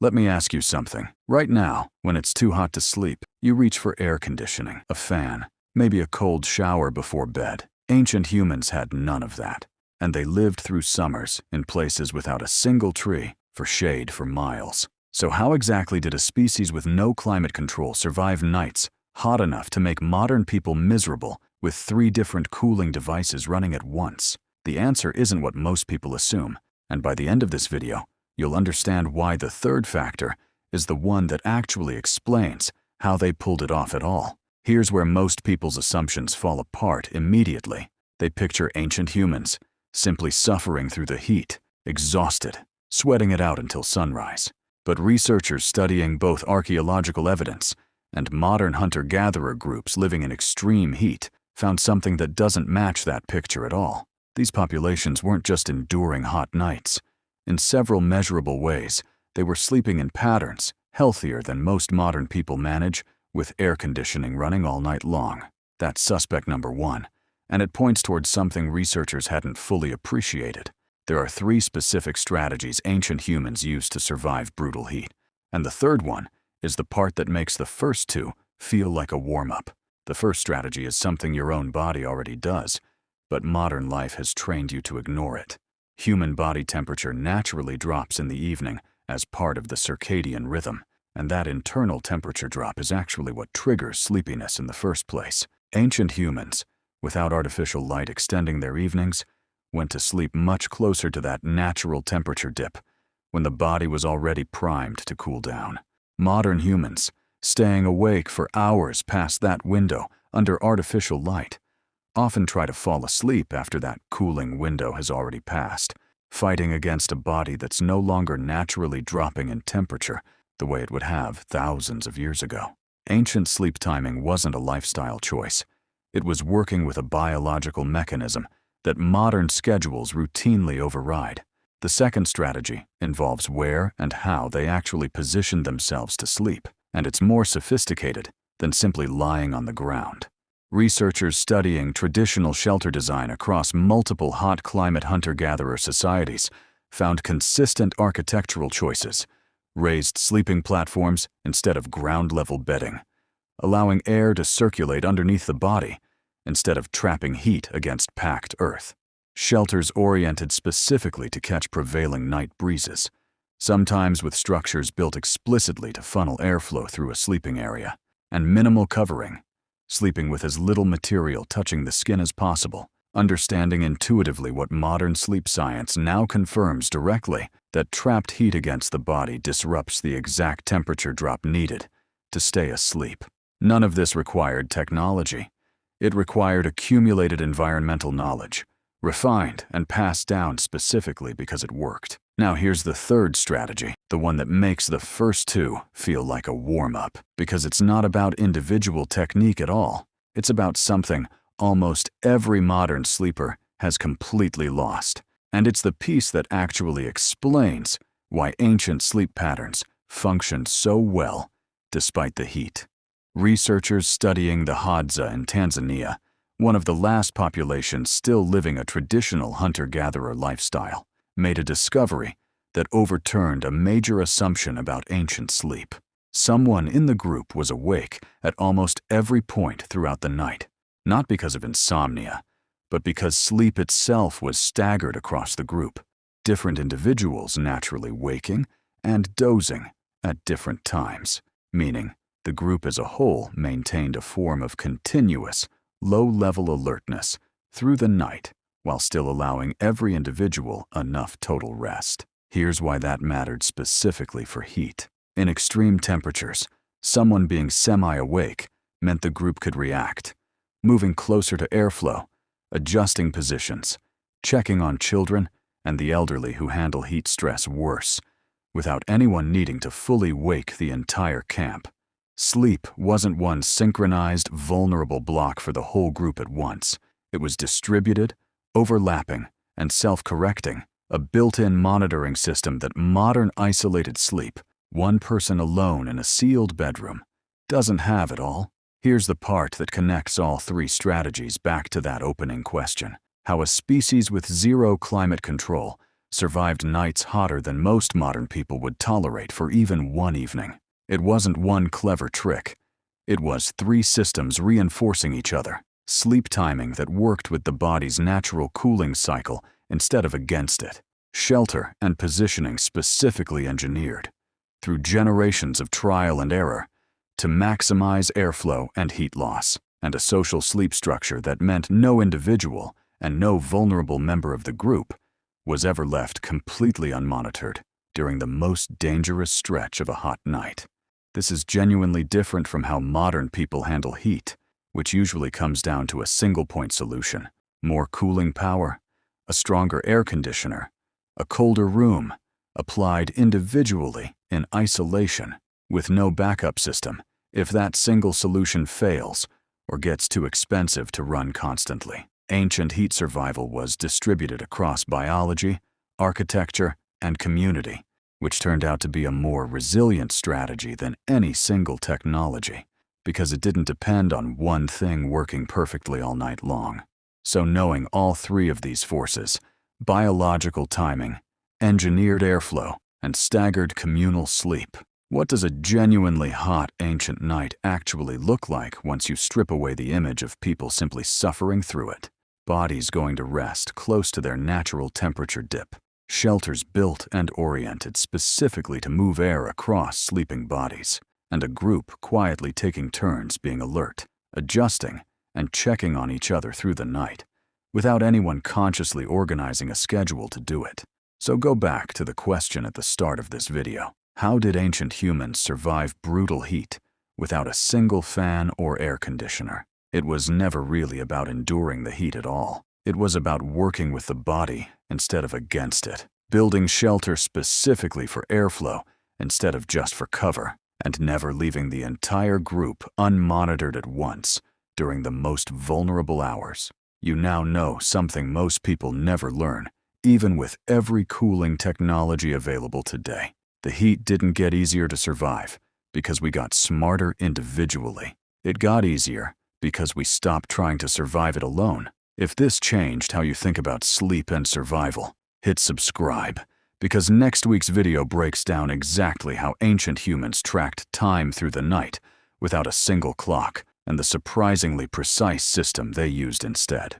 Let me ask you something. Right now, when it's too hot to sleep, you reach for air conditioning, a fan, maybe a cold shower before bed. Ancient humans had none of that, and they lived through summers in places without a single tree for shade for miles. So how exactly did a species with no climate control survive nights hot enough to make modern people miserable with 3 different cooling devices running at once? The answer isn't what most people assume, and by the end of this video, you'll understand why the third factor is the one that actually explains how they pulled it off at all. Here's where most people's assumptions fall apart immediately. They picture ancient humans simply suffering through the heat, exhausted, sweating it out until sunrise. But researchers studying both archaeological evidence and modern hunter-gatherer groups living in extreme heat found something that doesn't match that picture at all. These populations weren't just enduring hot nights. In several measurable ways, they were sleeping in patterns healthier than most modern people manage, with air conditioning running all night long. That's suspect number 1, and it points towards something researchers hadn't fully appreciated. There are 3 specific strategies ancient humans used to survive brutal heat, and the third one is the part that makes the first 2 feel like a warm-up. The first strategy is something your own body already does, but modern life has trained you to ignore it. Human body temperature naturally drops in the evening as part of the circadian rhythm, and that internal temperature drop is actually what triggers sleepiness in the first place. Ancient humans, without artificial light extending their evenings, went to sleep much closer to that natural temperature dip when the body was already primed to cool down. Modern humans, staying awake for hours past that window under artificial light, often try to fall asleep after that cooling window has already passed, fighting against a body that's no longer naturally dropping in temperature the way it would have thousands of years ago. Ancient sleep timing wasn't a lifestyle choice. It was working with a biological mechanism that modern schedules routinely override. The second strategy involves where and how they actually position themselves to sleep, and it's more sophisticated than simply lying on the ground. Researchers studying traditional shelter design across multiple hot climate hunter-gatherer societies found consistent architectural choices: raised sleeping platforms instead of ground-level bedding, allowing air to circulate underneath the body instead of trapping heat against packed earth. Shelters oriented specifically to catch prevailing night breezes, sometimes with structures built explicitly to funnel airflow through a sleeping area, and minimal covering, sleeping with as little material touching the skin as possible, understanding intuitively what modern sleep science now confirms directly, that trapped heat against the body disrupts the exact temperature drop needed to stay asleep. None of this required technology. It required accumulated environmental knowledge, refined and passed down specifically because it worked. Now here's the third strategy, the one that makes the first 2 feel like a warm-up, because it's not about individual technique at all. It's about something almost every modern sleeper has completely lost, and it's the piece that actually explains why ancient sleep patterns functioned so well despite the heat. Researchers studying the Hadza in Tanzania, one of the last populations still living a traditional hunter-gatherer lifestyle, made a discovery that overturned a major assumption about ancient sleep. Someone in the group was awake at almost every point throughout the night, not because of insomnia, but because sleep itself was staggered across the group, different individuals naturally waking and dozing at different times, meaning the group as a whole maintained a form of continuous, low-level alertness through the night while still allowing every individual enough total rest. Here's why that mattered specifically for heat. In extreme temperatures, someone being semi-awake meant the group could react, moving closer to airflow, adjusting positions, checking on children and the elderly who handle heat stress worse, without anyone needing to fully wake the entire camp. Sleep wasn't one synchronized, vulnerable block for the whole group at once. It was distributed, overlapping, and self-correcting, a built-in monitoring system that modern isolated sleep, one person alone in a sealed bedroom, doesn't have at all. Here's the part that connects all 3 strategies back to that opening question: how a species with zero climate control survived nights hotter than most modern people would tolerate for even one evening. It wasn't one clever trick. It was 3 systems reinforcing each other, sleep timing that worked with the body's natural cooling cycle instead of against it, shelter and positioning specifically engineered, through generations of trial and error, to maximize airflow and heat loss, and a social sleep structure that meant no individual and no vulnerable member of the group was ever left completely unmonitored during the most dangerous stretch of a hot night. This is genuinely different from how modern people handle heat, which usually comes down to a single-point solution: more cooling power, a stronger air conditioner, a colder room, applied individually in isolation, with no backup system if that single solution fails or gets too expensive to run constantly. Ancient heat survival was distributed across biology, architecture, and community, which turned out to be a more resilient strategy than any single technology, because it didn't depend on one thing working perfectly all night long. So knowing all 3 of these forces, biological timing, engineered airflow, and staggered communal sleep, what does a genuinely hot ancient night actually look like once you strip away the image of people simply suffering through it? Bodies going to rest close to their natural temperature dip, shelters built and oriented specifically to move air across sleeping bodies, and a group quietly taking turns being alert, adjusting, and checking on each other through the night, without anyone consciously organizing a schedule to do it. So go back to the question at the start of this video. How did ancient humans survive brutal heat without a single fan or air conditioner? It was never really about enduring the heat at all. It was about working with the body instead of against it, building shelter specifically for airflow instead of just for cover, and never leaving the entire group unmonitored at once during the most vulnerable hours. You now know something most people never learn, even with every cooling technology available today. The heat didn't get easier to survive because we got smarter individually. It got easier because we stopped trying to survive it alone. If this changed how you think about sleep and survival, hit subscribe, because next week's video breaks down exactly how ancient humans tracked time through the night without a single clock, and the surprisingly precise system they used instead.